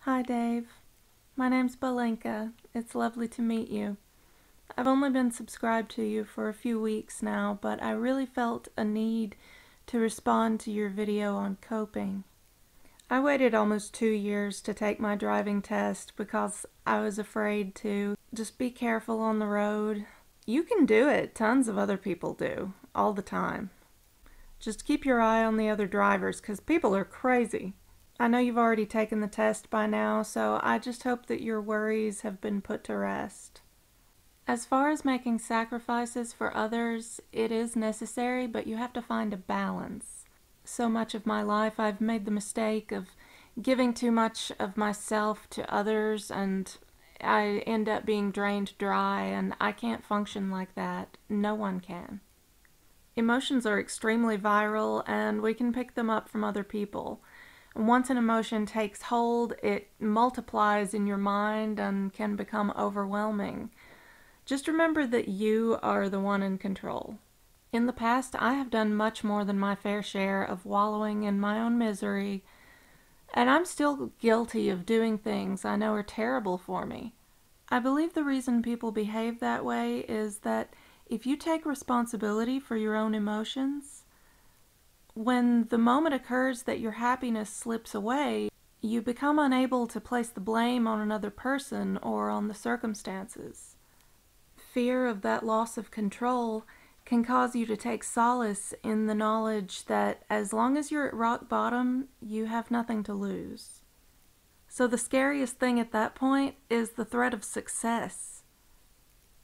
Hi, Dave. My name's Belenka. It's lovely to meet you. I've only been subscribed to you for a few weeks now, but I really felt a need to respond to your video on coping. I waited almost 2 years to take my driving test because I was afraid to just be careful on the road. You can do it. Tons of other people do, all the time. Just keep your eye on the other drivers because people are crazy. I know you've already taken the test by now, so I just hope that your worries have been put to rest. As far as making sacrifices for others, it is necessary, but you have to find a balance. So much of my life I've made the mistake of giving too much of myself to others, and I end up being drained dry, and I can't function like that. No one can. Emotions are extremely viral, and we can pick them up from other people. Once an emotion takes hold, it multiplies in your mind and can become overwhelming. Just remember that you are the one in control. In the past, I have done much more than my fair share of wallowing in my own misery, and I'm still guilty of doing things I know are terrible for me. I believe the reason people behave that way is that if you take responsibility for your own emotions, when the moment occurs that your happiness slips away, you become unable to place the blame on another person or on the circumstances. Fear of that loss of control can cause you to take solace in the knowledge that as long as you're at rock bottom, you have nothing to lose. So the scariest thing at that point is the threat of success.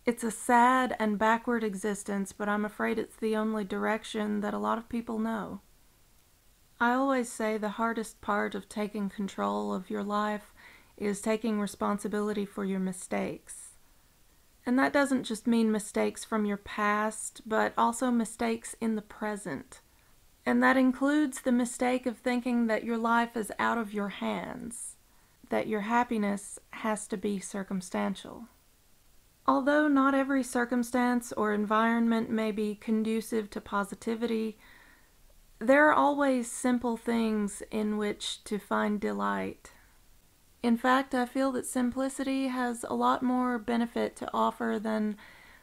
It's a sad and backward existence, but I'm afraid it's the only direction that a lot of people know. I always say the hardest part of taking control of your life is taking responsibility for your mistakes. And that doesn't just mean mistakes from your past, but also mistakes in the present. And that includes the mistake of thinking that your life is out of your hands, that your happiness has to be circumstantial. Although not every circumstance or environment may be conducive to positivity, there are always simple things in which to find delight. In fact, I feel that simplicity has a lot more benefit to offer than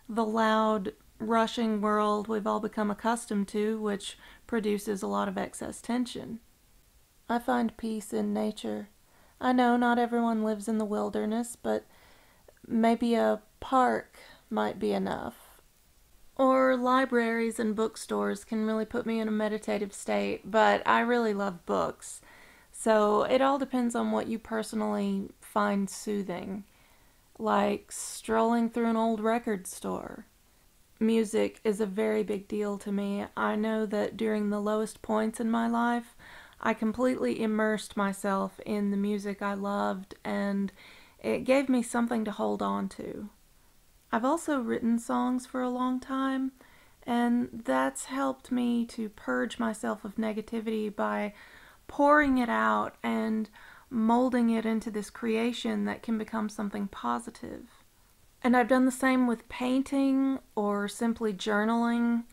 the loud, rushing world we've all become accustomed to, which produces a lot of excess tension. I find peace in nature. I know not everyone lives in the wilderness, but maybe a park might be enough. Or libraries and bookstores can really put me in a meditative state, but I really love books. So it all depends on what you personally find soothing, like strolling through an old record store. Music is a very big deal to me. I know that during the lowest points in my life, I completely immersed myself in the music I loved, and it gave me something to hold on to. I've also written songs for a long time, and that's helped me to purge myself of negativity by pouring it out and molding it into this creation that can become something positive. And I've done the same with painting or simply journaling.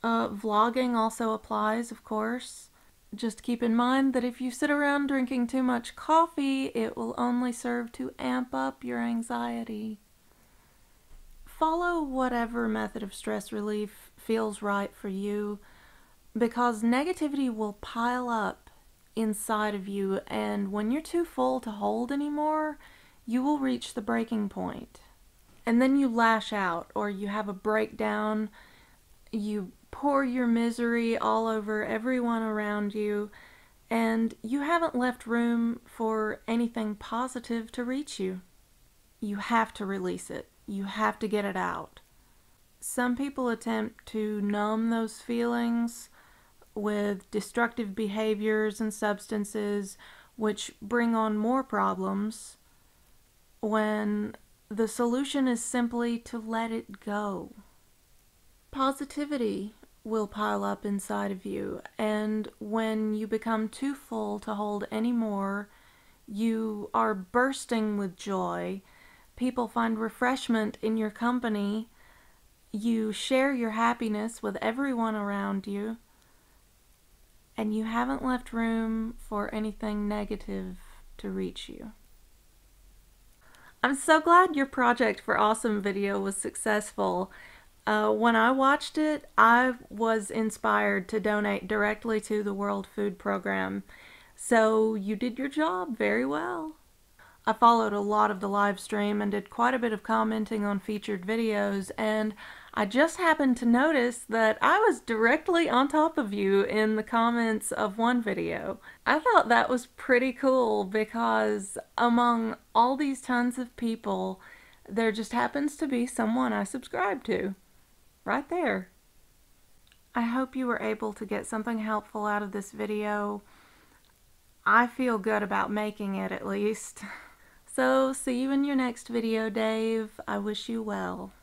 Vlogging also applies, of course. Just keep in mind that if you sit around drinking too much coffee, it will only serve to amp up your anxiety. Follow whatever method of stress relief feels right for you, because negativity will pile up inside of you, and when you're too full to hold anymore, you will reach the breaking point. And then you lash out, or you have a breakdown, you pour your misery all over everyone around you, and you haven't left room for anything positive to reach you. You have to release it. You have to get it out. Some people attempt to numb those feelings with destructive behaviors and substances, which bring on more problems, when the solution is simply to let it go. Positivity will pile up inside of you, and when you become too full to hold any more, you are bursting with joy. People find refreshment in your company. You share your happiness with everyone around you, and you haven't left room for anything negative to reach you. I'm so glad your project for Awesome Video was successful. When I watched it, I was inspired to donate directly to the World Food Program. So you did your job very well. I followed a lot of the live stream and did quite a bit of commenting on featured videos, and I just happened to notice that I was directly on top of you in the comments of one video. I thought that was pretty cool because among all these tons of people, there just happens to be someone I subscribe to. Right there. I hope you were able to get something helpful out of this video. I feel good about making it, at least. So, see you in your next video, Dave. I wish you well.